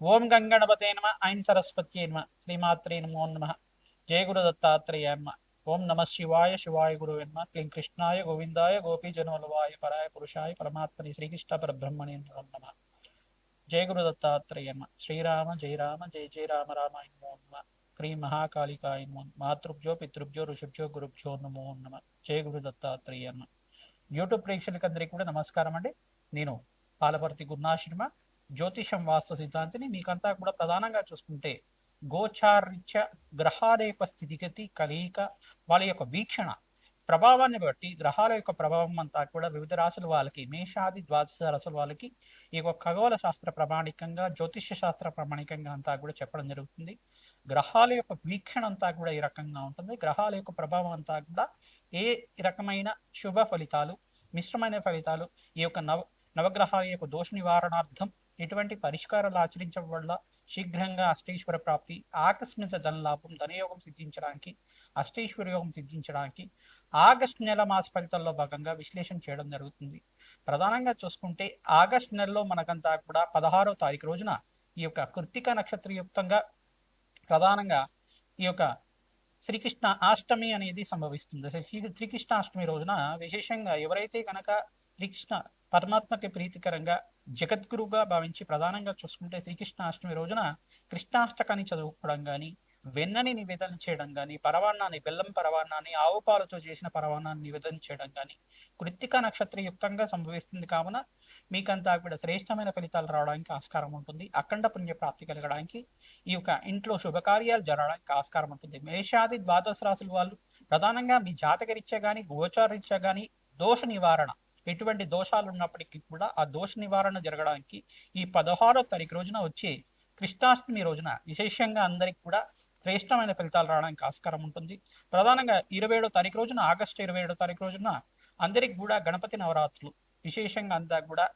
ఓం గంగణపతే నమ ఐం సరస్వత్యే నమ శ్రీమాత్రే నమో నమ జయ గురు దత్తాత్రేయ నమ ఓం నమ శివాయ శివాయ గురువే నమ క్లీం కృష్ణాయ గోవిందాయ గోపీజనోలవాయ పరాయ పురుషాయ పరమాత్మని శ్రీకృష్ణ పరబ్రహ్మణే నమో నమ జయ గురు దత్తాత్రేయ నమ శ్రీరామ జయ రామ జయ జయ రామ రామాయ నమో నమ క్రీ మహాకాళికాయ నమో మాతృభ్యో పితృభ్యో ఋషిభ్యో గురుభ్యో నమో నమ జయ గురు దత్తాత్రేయ నమ యూట్యూబ్ ప్రేక్షకులందరికీ కూడా నమస్కారం అండి. నేను పాలపర్తి గురునాశర్మ, జ్యోతిషం వాస్తు సిద్ధాంతిని. మీకంతా కూడా ప్రధానంగా చూసుకుంటే గోచారిత్య గ్రహాల యొక్క స్థితిగతి కలయిక, వాళ్ళ యొక్క వీక్షణ ప్రభావాన్ని బట్టి గ్రహాల యొక్క ప్రభావం అంతా కూడా వివిధ రాశుల వాళ్ళకి, మేషాది ద్వాదశ రాశుల వాళ్ళకి ఈ యొక్క ఖగోళ శాస్త్ర ప్రామాణికంగా, జ్యోతిష్య శాస్త్ర ప్రామాణికంగా అంతా కూడా చెప్పడం జరుగుతుంది. గ్రహాల యొక్క వీక్షణ అంతా కూడా ఈ రకంగా ఉంటుంది. గ్రహాల యొక్క ప్రభావం అంతా కూడా ఏ రకమైన శుభ ఫలితాలు, మిశ్రమైన ఫలితాలు, ఈ యొక్క నవగ్రహాల యొక్క దోష నివారణార్థం ఎటువంటి పరిష్కారాలు ఆచరించడం వల్ల శీఘ్రంగా అష్టైశ్వర ప్రాప్తి, ఆకస్మిక ధనలాభం, ధనయోగం సిద్ధించడానికి, అష్టైశ్వర యోగం సిద్ధించడానికి ఆగస్టు నెల మాస ఫలితాల్లో భాగంగా విశ్లేషణ చేయడం జరుగుతుంది. ప్రధానంగా చూసుకుంటే ఆగస్టు నెలలో మనకంతా కూడా 16వ తారీఖు రోజున ఈ యొక్క కృత్తిక నక్షత్రయుక్తంగా ప్రధానంగా ఈ యొక్క శ్రీకృష్ణ అష్టమి అనేది సంభవిస్తుంది. శ్రీకృష్ణాష్టమి రోజున విశేషంగా ఎవరైతే కనుక శ్రీకృష్ణ పరమాత్మకి ప్రీతికరంగా జగద్గురుగా భావించి ప్రధానంగా చూసుకుంటే శ్రీకృష్ణాష్టమి రోజున కృష్ణాష్టకాన్ని చదువుకోవడం కానీ, వెన్నని నివేదన చేయడం కానీ, పరవాన్నాన్ని, బెల్లం పరవాన్నాన్ని, ఆవు పాలతో చేసిన పరవాన్నాన్ని నివేదన చేయడం కానీ కృత్తిక నక్షత్ర యుక్తంగా సంభవిస్తుంది. కావున మీకంతా కూడా శ్రేష్టమైన ఫలితాలు రావడానికి ఆస్కారం ఉంటుంది. అఖండ పుణ్య ప్రాప్తి కలగడానికి, ఈ యొక్క ఇంట్లో శుభకార్యాలు జరగడానికి ఆస్కారం ఉంటుంది. మేషాది ద్వాదశ రాశుల వాళ్ళు ప్రధానంగా మీ జాతకరీత్యా కానీ, గోచారరీత్యా కానీ దోష నివారణ, ఎటువంటి దోషాలు ఉన్నప్పటికీ కూడా ఆ దోష నివారణ జరగడానికి ఈ 16వ తారీఖు రోజున వచ్చే కృష్ణాష్టమి రోజున విశేషంగా అందరికి కూడా శ్రేష్టమైన ఫలితాలు రావడానికి ఆస్కారం ఉంటుంది. ప్రధానంగా 27వ తారీఖు రోజున, ఆగస్టు 27వ తారీఖు రోజున అందరికి కూడా గణపతి నవరాత్రులు విశేషంగా అంతా కూడా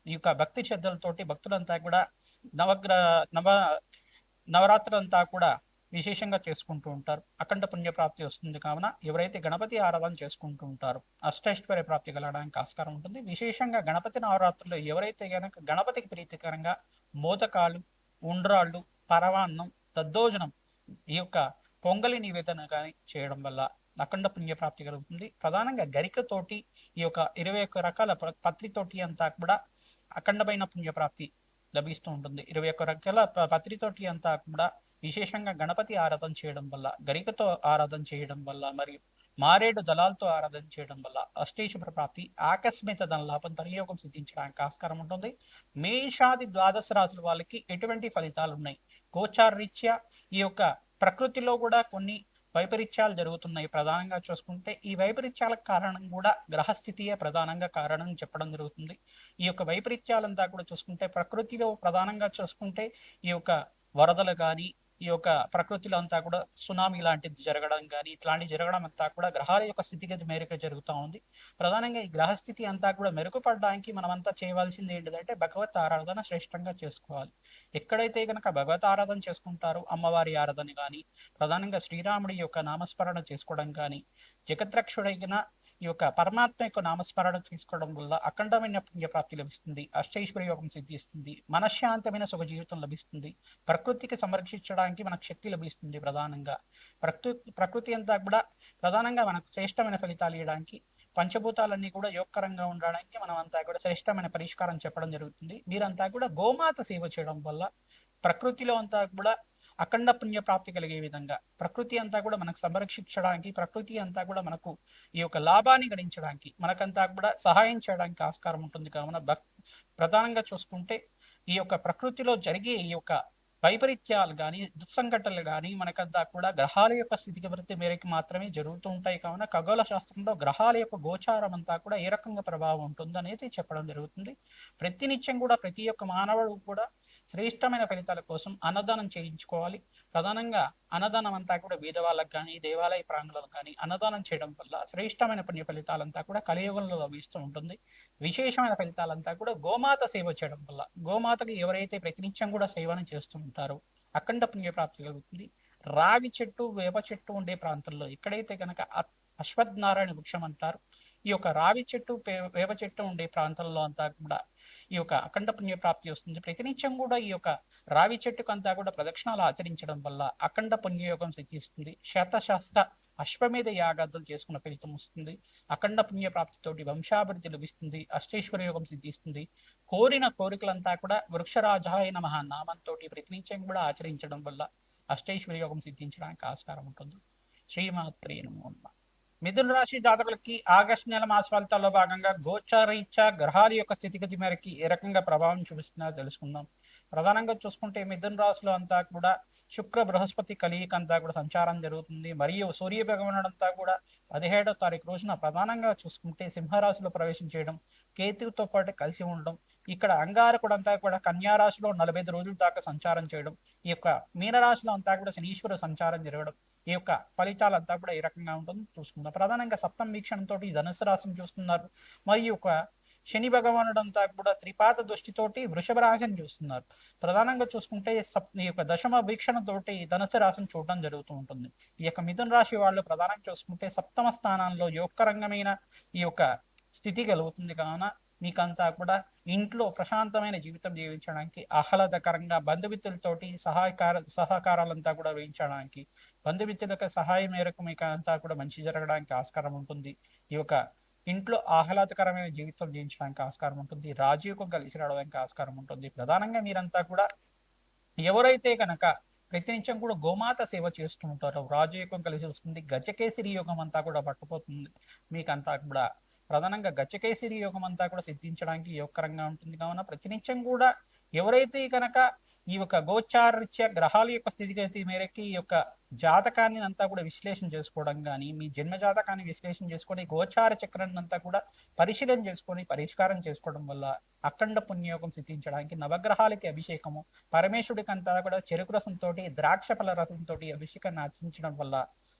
ఈ యొక్క భక్తి శ్రద్ధలతోటి భక్తులంతా కూడా నవ నవరాత్రులంతా కూడా విశేషంగా చేసుకుంటూ ఉంటారు. అఖండ పుణ్యప్రాప్తి వస్తుంది. కావున ఎవరైతే గణపతి ఆరాధన చేసుకుంటూ ఉంటారో అష్టైశ్వర్య ప్రాప్తి కలగడానికి ఆస్కారం ఉంటుంది. విశేషంగా గణపతి నవరాత్రుల్లో ఎవరైతే కనుక గణపతికి ప్రీతికరంగా మోదకాలు, ఉండ్రాళ్ళు, పరవాన్నం, దద్దోజనం, ఈ యొక్క పొంగలి నివేదన కానీ చేయడం వల్ల అఖండ పుణ్యప్రాప్తి కలుగుతుంది. ప్రధానంగా గరికతోటి ఈ యొక్క 21 రకాల పత్రితోటి అంతా కూడా అఖండమైన పుణ్యప్రాప్తి లభిస్తూ ఉంటుంది. 21 రకాల పత్రితోటి అంతా కూడా విశేషంగా గణపతి ఆరాధన చేయడం వల్ల, గరికతో ఆరాధన చేయడం వల్ల, మరియు మారేడు దళాలతో ఆరాధన చేయడం వల్ల అష్టైశ్వర ప్రాప్తి, ఆకస్మిక ధన లాభం, ధనయోగం సిద్ధించడానికి ఆస్కారం ఉంటుంది. మేషాది ద్వాదశ రాశుల వాళ్ళకి ఎటువంటి ఫలితాలు ఉన్నాయి? గోచార రీత్యా ఈ యొక్క ప్రకృతిలో కూడా కొన్ని వైపరీత్యాలు జరుగుతున్నాయి. ప్రధానంగా చూసుకుంటే ఈ వైపరీత్యాలకు కారణం కూడా గ్రహస్థితియే ప్రధానంగా కారణం చెప్పడం జరుగుతుంది. ఈ యొక్క వైపరీత్యాలంతా కూడా చూసుకుంటే ప్రకృతిలో ప్రధానంగా చూసుకుంటే ఈ యొక్క వరదలు కానీ, ఈ యొక్క ప్రకృతిలో అంతా కూడా సునామీ లాంటిది జరగడం కానీ, ఇట్లాంటివి జరగడం అంతా కూడా గ్రహాల యొక్క స్థితిగతి మేరకు జరుగుతూ ఉంది. ప్రధానంగా ఈ గ్రహస్థితి అంతా కూడా మెరుగుపడడానికి మనమంతా చేయవలసింది ఏంటిదంటే భగవత్ ఆరాధన శ్రేష్టంగా చేసుకోవాలి. ఎక్కడైతే కనుక భగవత్ ఆరాధన చేసుకుంటారో అమ్మవారి ఆరాధన కానీ, ప్రధానంగా శ్రీరాముడి యొక్క నామస్మరణ చేసుకోవడం కానీ, జగద్రక్షుడైన ఈ యొక్క పరమాత్మ యొక్క నామస్మరణ తీసుకోవడం వల్ల అఖండమైన పుణ్యప్రాప్తి లభిస్తుంది. అష్టైశ్వర్య యోగం సిద్ధిస్తుంది. మనశ్శాంతమైన సుఖ జీవితం లభిస్తుంది. ప్రకృతికి సంరక్షించడానికి మనకు శక్తి లభిస్తుంది. ప్రధానంగా ప్రకృతి అంతా కూడా ప్రధానంగా మనకు శ్రేష్టమైన ఫలితాలు ఇవ్వడానికి, పంచభూతాలన్నీ కూడా యోగకరంగా ఉండడానికి మనం అంతా కూడా శ్రేష్టమైన పరిష్కారం చెప్పడం జరుగుతుంది. మీరంతా కూడా గోమాత సేవ చేయడం వల్ల ప్రకృతిలో అంతా కూడా అఖండ పుణ్య ప్రాప్తి కలిగే విధంగా ప్రకృతి అంతా కూడా మనకు సంరక్షించడానికి, ప్రకృతి అంతా కూడా మనకు ఈ యొక్క లాభాన్ని గడించడానికి, మనకంతా కూడా సహాయం చేయడానికి ఆస్కారం ఉంటుంది. కావున ప్రధానంగా చూసుకుంటే ఈ యొక్క ప్రకృతిలో జరిగే ఈ యొక్క వైపరీత్యాలు కానీ, దుస్సంఘటనలు కానీ మనకంతా కూడా గ్రహాల యొక్క స్థితిగతి మేరకు మాత్రమే జరుగుతూ ఉంటాయి. కావున ఖగోళ శాస్త్రంలో గ్రహాల యొక్క గోచారం అంతా కూడా ఏ రకంగా ప్రభావం ఉంటుంది అనేది చెప్పడం జరుగుతుంది. ప్రతినిత్యం కూడా ప్రతి ఒక్క మానవుడు కూడా శ్రేష్టమైన ఫలితాల కోసం అన్నదానం చేయించుకోవాలి. ప్రధానంగా అన్నదానం అంతా కూడా బీద వాళ్ళకు కానీ, దేవాలయ ప్రాంగణాలకు కానీ అన్నదానం చేయడం వల్ల శ్రేష్టమైన పుణ్య ఫలితాలంతా కూడా కలియుగంలో లభిస్తూ ఉంటుంది. విశేషమైన ఫలితాలంతా కూడా గోమాత సేవ చేయడం వల్ల, గోమాతకి ఎవరైతే ప్రతినిత్యం కూడా సేవను చేస్తూ ఉంటారో అఖండ పుణ్య ప్రాప్తి కలుగుతుంది. రావి చెట్టు, వేప చెట్టు ఉండే ప్రాంతంలో ఎక్కడైతే కనుక అశ్వత్థనారాయణ వృక్షం అంటారు, ఈ యొక్క రావి చెట్టు, వేప చెట్టు ఉండే ప్రాంతంలో అంతా కూడా ఈ యొక్క అఖండ పుణ్య ప్రాప్తి వస్తుంది. ప్రతినిత్యం కూడా ఈ యొక్క రావి చెట్టుకు అంతా కూడా ప్రదక్షిణాలు ఆచరించడం వల్ల అఖండ పుణ్యయోగం సిద్ధిస్తుంది. శతశస్త్ర అశ్వమేధ యాగాదులు చేసుకున్న ఫలితం వస్తుంది. అఖండ పుణ్య ప్రాప్తితోటి వంశాభివృద్ధి లభిస్తుంది. అష్టేశ్వర యోగం సిద్ధిస్తుంది. కోరిన కోరికలంతా కూడా వృక్షరాజాయ నమః నామంతో ప్రతినిత్యం కూడా ఆచరించడం వల్ల అష్టైశ్వర యోగం సిద్ధించడానికి ఆస్కారం ఉంటుంది. శ్రీమాత్రే నమో నమః. మిథున రాశి జాతకులకి ఆగస్టు నెల మాస ఫలితాల్లో భాగంగా గోచారీత్యా గ్రహాల యొక్క స్థితిగతి మేరకి ఏ రకంగా ప్రభావం చూపిస్తుందో తెలుసుకుందాం. ప్రధానంగా చూసుకుంటే మిథున రాశిలో అంతా కూడా శుక్ర బృహస్పతి కలియిక అంతా కూడా సంచారం జరుగుతుంది. మరియు సూర్య భగవానుడు అంతా కూడా 17వ తారీఖు రోజున ప్రధానంగా చూసుకుంటే సింహరాశిలో ప్రవేశం చేయడం, కేతువుతో పాటు కలిసి ఉండడం, ఇక్కడ అంగారకుడు అంతా కూడా కన్యారాశిలో 45 రోజుల దాకా సంచారం చేయడం, ఈ యొక్క మీనరాశిలో అంతా కూడా శనీశ్వర సంచారం జరగడం, ఈ యొక్క ఫలితాలంతా కూడా ఏ రకంగా ఉంటుందో చూసుకుందాం. ప్రధానంగా సప్తమ వీక్షణంతో ధనుసు రాశిని చూస్తున్నారు. మరియు ఒక శని భగవానుడు అంతా కూడా త్రిపాద దృష్టితోటి వృషభ రాశిని చూస్తున్నారు. ప్రధానంగా చూసుకుంటే ఈ యొక్క దశమ వీక్షణతోటి ధనుసు రాశిని చూడడం జరుగుతూ ఉంటుంది. ఈ యొక్క మిథున రాశి వాళ్ళు ప్రధానంగా చూసుకుంటే సప్తమ స్థానంలో యోగకరంగమైన ఈ యొక్క స్థితి కలుగుతుంది. కావున మీకంతా కూడా ఇంట్లో ప్రశాంతమైన జీవితం జీవించడానికి ఆహ్లాదకరంగా బంధుమిత్రులతోటి సహకారాలంతా కూడా వేయించడానికి, బంధుమిత్రుల సహాయం మేరకు మీకు అంతా కూడా మంచి జరగడానికి ఆస్కారం ఉంటుంది. ఈ యొక్క ఇంట్లో ఆహ్లాదకరమైన జీవితం జీవించడానికి ఆస్కారం ఉంటుంది. రాజయోగం కలిసి రావడానికి ఆస్కారం ఉంటుంది. ప్రధానంగా మీరంతా కూడా ఎవరైతే కనుక ప్రతినిత్యం కూడా గోమాత సేవ చేస్తూ ఉంటారో రాజయోగం కలిసి వస్తుంది. గజకేసరి యోగం అంతా కూడా పట్టుపోతుంది. మీకంతా కూడా ప్రధానంగా గజకేసరి యోగం అంతా కూడా సిద్ధించడానికి యోగకరంగా ఉంటుంది. కావున ప్రతినిత్యం కూడా ఎవరైతే కనుక ఈ యొక్క గోచారరీత్యా గ్రహాల యొక్క స్థితిగతి మేరకి ఈ యొక్క జాతకాన్ని అంతా కూడా విశ్లేషణ చేసుకోవడం కానీ, మీ జన్మ జాతకాన్ని విశ్లేషణ చేసుకొని గోచార చక్రాన్ని అంతా కూడా పరిశీలన చేసుకొని పరిష్కారం చేసుకోవడం వల్ల అఖండ పుణ్యయోగం సిద్ధించడానికి నవగ్రహాలకి అభిషేకము, పరమేశ్వరుడికి అంతా కూడా చెరుకు రసంతో ద్రాక్ష ఫల రసంతో అభిషేకాన్ని ఆచరించడం వల్ల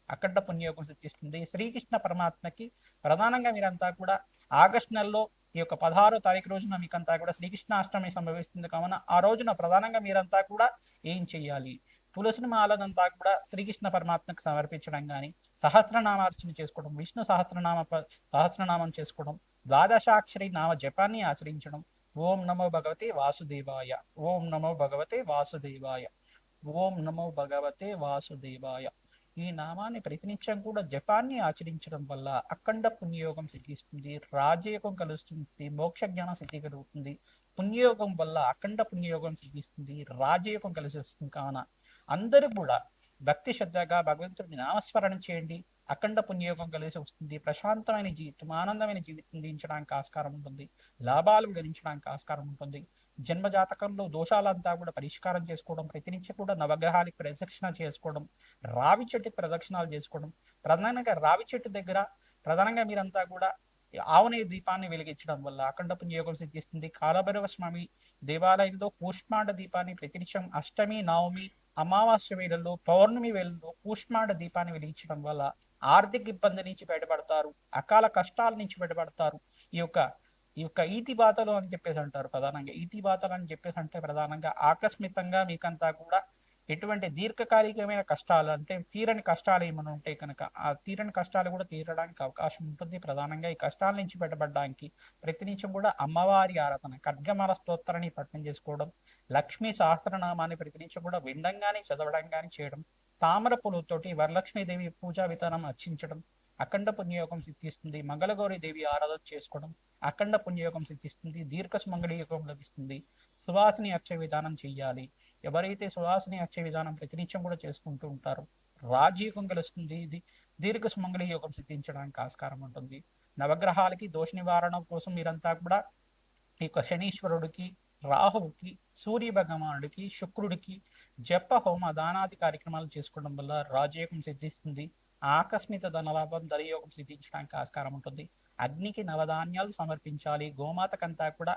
అఖండ పుణ్యయోగం సిద్ధిస్తుంది. శ్రీకృష్ణ పరమాత్మకి ప్రధానంగా మీరంతా కూడా ఆగస్టు నెలలో ఈ యొక్క 16వ తారీఖు రోజున మీకంతా కూడా శ్రీకృష్ణాష్టమి సంభవిస్తుంది. కావున ఆ రోజున ప్రధానంగా మీరంతా కూడా ఏం చెయ్యాలి? తులసిని మాలనంతా కూడా శ్రీకృష్ణ పరమాత్మకు సమర్పించడం కానీ, సహస్రనామార్చన చేసుకోవడం, విష్ణు సహస్రనామం చేసుకోవడం, ద్వాదశాక్షరి నామ జపాన్ని ఆచరించడం, ఓం నమో భగవతే వాసుదేవాయ, ఓం నమో భగవతే వాసుదేవాయ, ఓం నమో భగవతే వాసుదేవాయ ఈ నామాన్ని ప్రతినిత్యం కూడా జపాన్ని ఆచరించడం వల్ల అఖండ పుణ్యయోగం సిద్ధిస్తుంది. రాజయోగం కలుస్తుంది. మోక్ష జ్ఞానం సిద్ధి కలుగుతుంది. పుణ్యయోగం వల్ల అఖండ పుణ్యయోగం సిద్ధిస్తుంది. రాజయోగం కలిసి వస్తుంది. కావున అందరూ కూడా భక్తి శ్రద్ధగా భగవంతుడిని నామస్మరణ చేయండి. అఖండ పుణ్యయోగం కలిసి వస్తుంది. ప్రశాంతమైన జీవితం, ఆనందమైన జీవితం దించడానికి ఆస్కారం ఉంటుంది. లాభాలు గణించడానికి ఆస్కారం ఉంటుంది. జన్మ జాతకంలో దోషాలంతా కూడా పరిష్కారం చేసుకోవడం, ప్రతినిత్యం కూడా నవగ్రహాలకు ప్రదక్షిణ చేసుకోవడం, రావి చెట్టుకి ప్రదక్షిణాలు చేసుకోవడం, ప్రధానంగా రావి చెట్టు దగ్గర ప్రధానంగా మీరంతా కూడా ఆవునేయ దీపాన్ని వెలిగించడం వల్ల అఖండ పుణ్యయోగం సిద్ధిస్తుంది. కాలభైరవ స్వామి దేవాలయంలో కూష్మాండ దీపాన్ని ప్రతినిత్యం అష్టమి, నవమి, అమావాస్య వేళల్లో, పౌర్ణమి వేళల్లో కూష్మాండ దీపాన్ని వెలిగించడం వల్ల ఆర్థిక ఇబ్బంది నుంచి బయటపడతారు. అకాల కష్టాల నుంచి బయటపడతారు. ఈ యొక్క ఈతి బాతలు అని చెప్పేసి అంటారు. ప్రధానంగా ఈతి బాతలు అని చెప్పేసి అంటే ప్రధానంగా ఆకస్మికంగా మీకంతా కూడా ఎటువంటి దీర్ఘకాలికమైన కష్టాలు అంటే తీరని కష్టాలు ఏమైనా ఉంటాయి కనుక ఆ తీరని కష్టాలు కూడా తీరడానికి అవకాశం ఉంటుంది. ప్రధానంగా ఈ కష్టాల నుంచి బయటపడడానికి ప్రతినిత్యం కూడా అమ్మవారి ఆరాధన, ఖడ్గమాల స్తోత్రాన్ని పఠనం చేసుకోవడం, లక్ష్మీ సహస్రనామాన్ని ప్రతినిత్యం కూడా వినడం కానీ చదవడం కానీ చేయడం, తామర పూలతోటి వరలక్ష్మీదేవి పూజా విధానం అర్చించడం అఖండ పుణ్యయోగం సిద్ధిస్తుంది. మంగళగౌరి దేవి ఆరాధన చేసుకోవడం అఖండ పుణ్యయోగం సిద్ధిస్తుంది. దీర్ఘ సుమంగళి యోగం లభిస్తుంది. సువాసిని అక్షయ విధానం చెయ్యాలి. ఎవరైతే సువాసిని అక్షయ విధానం ప్రతినిత్యం కూడా చేసుకుంటూ ఉంటారో రాజయోగం కలుస్తుంది. ఇది దీర్ఘ సుమంగళి యోగం సిద్ధించడానికి ఆస్కారం ఉంటుంది. నవగ్రహాలకి దోష నివారణ కోసం మీరంతా కూడా ఈ యొక్క శనీశ్వరుడికి, రాహువుకి, సూర్య భగవానుడికి, శుక్రుడికి జప హోమ దానాది కార్యక్రమాలు చేసుకోవడం వల్ల రాజయోగం సిద్ధిస్తుంది. ఆకస్మిక ధనలాభం, ధనయోగం సిద్ధించడానికి ఆస్కారం ఉంటుంది. అగ్నికి నవధాన్యాలు సమర్పించాలి. గోమాతకంతా కూడా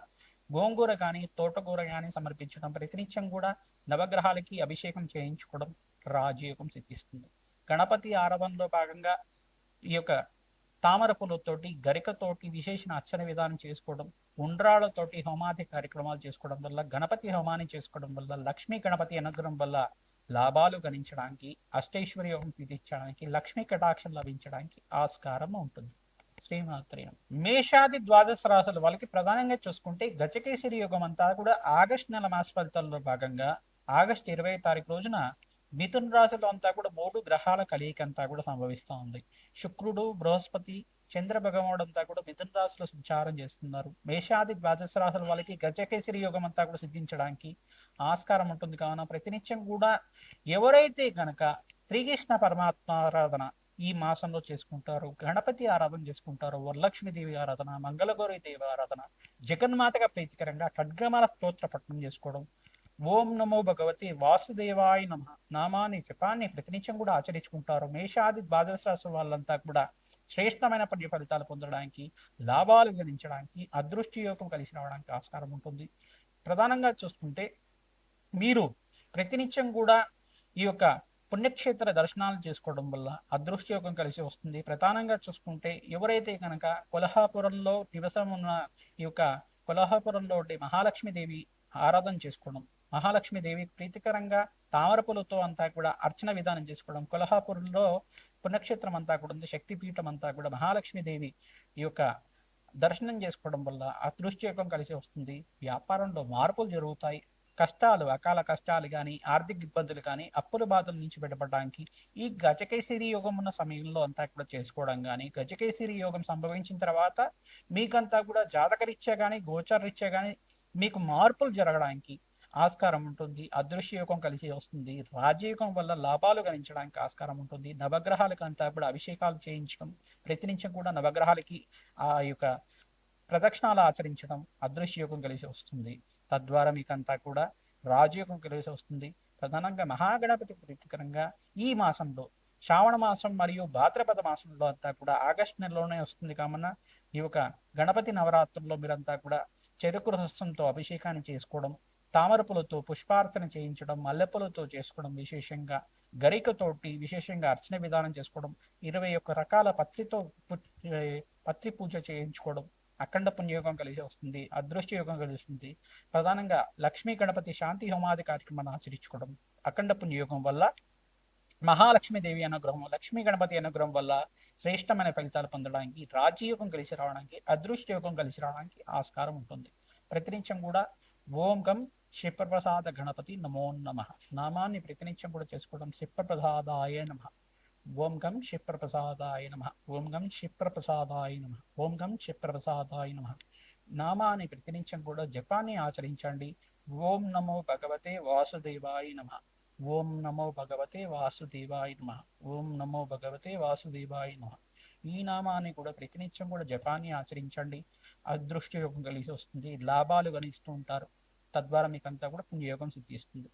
గోంగూర కానీ తోటకూర కానీ సమర్పించడం, ప్రతినిత్యం కూడా నవగ్రహాలకి అభిషేకం చేయించుకోవడం రాజయోగం సిద్ధిస్తుంది. గణపతి ఆరాధనలో భాగంగా ఈ యొక్క తామర పూలతోటి, గరికతోటి విశేషణ అర్చన విధానం చేసుకోవడం, ఉండ్రాళ్లతోటి హోమాది కార్యక్రమాలు చేసుకోవడం వల్ల, గణపతి హోమాన్ని చేసుకోవడం వల్ల, లక్ష్మీ గణపతి అనుగ్రహం వల్ల లాభాలు గణించడానికి, అష్టైశ్వర్యం సిద్ధించడానికి, లక్ష్మీ కటాక్షం లభించడానికి ఆస్కారం ఉంటుంది. శ్రీమాత్రే నమః. మేషాది ద్వాదశ రాశుల వాళ్ళకి ప్రధానంగా చూసుకుంటే గజకేసరి యోగం అంతా కూడా ఆగస్టు నెల మాస ఫలితాల్లో భాగంగా ఆగస్టు 20 తారీఖు రోజున మిథున రాశిలో అంతా కూడా 3 గ్రహాల కలయిక అంతా కూడా సంభవిస్తూ ఉంది. శుక్రుడు, బృహస్పతి, చంద్ర భగవానుడు అంతా కూడా మిథున రాశిలో సంచారం చేస్తున్నారు. మేషాది ద్వాదశ రాశుల వాళ్ళకి గజకేసరి యోగం అంతా కూడా సిద్ధించడానికి ఆస్కారం ఉంటుంది. కావున ప్రతినిత్యం కూడా ఎవరైతే గనక శ్రీకృష్ణ పరమాత్మ ఆరాధన ఈ మాసంలో చేసుకుంటారు, గణపతి ఆరాధన చేసుకుంటారు, వరలక్ష్మీదేవి ఆరాధన, మంగళగౌరి దేవి ఆరాధన, జగన్మాతగా ప్రీతికరంగా ఖడ్గమాల స్తోత్ర పఠనం చేసుకోవడం, ఓం నమో భగవతి వాసుదేవాయ నమ నామాన్ని జపాన్ని ప్రతినిత్యం కూడా ఆచరించుకుంటారు. మేషాది ద్వాదశ రాశి వాళ్ళంతా కూడా శ్రేష్టమైన పుణ్య ఫలితాలు పొందడానికి, లాభాలు గణించడానికి, అదృష్టి యోగం కలిసి రావడానికి ఆస్కారం ఉంటుంది. ప్రధానంగా చూసుకుంటే మీరు ప్రతినిత్యం కూడా ఈ యొక్క పుణ్యక్షేత్ర దర్శనాలు చేసుకోవడం వల్ల అదృష్టయోగం కలిసి వస్తుంది. ప్రధానంగా చూసుకుంటే ఎవరైతే కనుక కొల్హాపురంలో నివసం ఉన్న ఈ యొక్క కొల్హాపురంలో మహాలక్ష్మీదేవి ఆరాధన చేసుకోవడం, మహాలక్ష్మీదేవి ప్రీతికరంగా తామరపులతో అంతా కూడా అర్చన విధానం చేసుకోవడం, కొల్హాపురంలో పుణ్యక్షేత్రం అంతా కూడా ఉంది, శక్తిపీఠం అంతా కూడా మహాలక్ష్మీదేవి ఈ యొక్క దర్శనం చేసుకోవడం వల్ల అదృష్టయోగం కలిసి వస్తుంది. వ్యాపారంలో మార్పులు జరుగుతాయి. కష్టాలు, అకాల కష్టాలు కానీ, ఆర్థిక ఇబ్బందులు కానీ, అప్పుల బాధల నుంచి బయటపడడానికి ఈ గజకేసరి యోగం ఉన్న సమయంలో అంతా కూడా చేసుకోవడం కానీ, గజకేసరి యోగం సంభవించిన తర్వాత మీకంతా కూడా జాతకరీత్యా కానీ, గోచరరీత్యా కానీ మీకు మార్పులు జరగడానికి ఆస్కారం ఉంటుంది. అదృశ్య యోగం కలిసి వస్తుంది. రాజయోగం వల్ల లాభాలు గణించడానికి ఆస్కారం ఉంటుంది. నవగ్రహాలకు అంతా కూడా అభిషేకాలు చేయించడం, ప్రతినిత్యం కూడా నవగ్రహాలకి ఆ యొక్క ప్రదక్షిణాలు ఆచరించడం అదృశ్య యోగం కలిసి వస్తుంది. తద్వారా మీకంతా కూడా రాజయోగం కలిసి వస్తుంది. ప్రధానంగా మహాగణపతి ప్రీతికరంగా ఈ మాసంలో శ్రావణ మాసం మరియు భాద్రపద మాసంలో అంతా కూడా ఆగస్టు నెలలోనే వస్తుంది కావున ఈ యొక్క గణపతి నవరాత్రుల్లో మీరంతా కూడా చెరుకు రసంతో అభిషేకాన్ని చేసుకోవడం, తామరపులతో పుష్పార్చన చేయించడం, మల్లెపూలతో చేసుకోవడం, విశేషంగా గరికతోటి విశేషంగా అర్చన విధానం చేసుకోవడం, 21 రకాల పత్రి పూజ చేయించుకోవడం అఖండ పుణ్యయోగం కలిసి వస్తుంది. అదృష్ట యోగం కలిసి వస్తుంది. ప్రధానంగా లక్ష్మీ గణపతి శాంతి హోమాది కార్యక్రమాన్ని ఆచరించుకోవడం అఖండ పుణ్యయోగం వల్ల మహాలక్ష్మీదేవి అనుగ్రహం, లక్ష్మీ గణపతి అనుగ్రహం వల్ల శ్రేష్టమైన ఫలితాలు పొందడానికి, రాజయోగం కలిసి రావడానికి, అదృష్ట యోగం కలిసి రావడానికి ఆస్కారం ఉంటుంది. ప్రతినిత్యం కూడా ఓం గం క్షిప్రప్రసాద గణపతి నమో నమ నామాన్ని ప్రతినిత్యం కూడా చేసుకోవడం, క్షిప్రప్రసాదాయ నమ, ఓం గం క్షిప్రప్రసాదాయ నమ, ఓం గం క్షిప్రప్రసాదాయ నమ, ఓం గం క్షిప్రప్రసాదాయ నమ నామాన్ని ప్రతినిత్యం కూడా జపాన్ని ఆచరించండి. ఓం నమో భగవతే వాసుదేవాయ నమ, ఓం నమో భగవతే వాసుదేవాయ నమ, ఓం నమో భగవతే వాసుదేవాయ నమ ఈ నామాన్ని కూడా ప్రతినిత్యం కూడా జపాన్ని ఆచరించండి. అదృష్ట యోగం కలిసి వస్తుంది. లాభాలు గణిస్తూ ఉంటారు. తద్వారా మీకంతా కూడా పుణ్యయోగం సిద్ధిస్తుంది.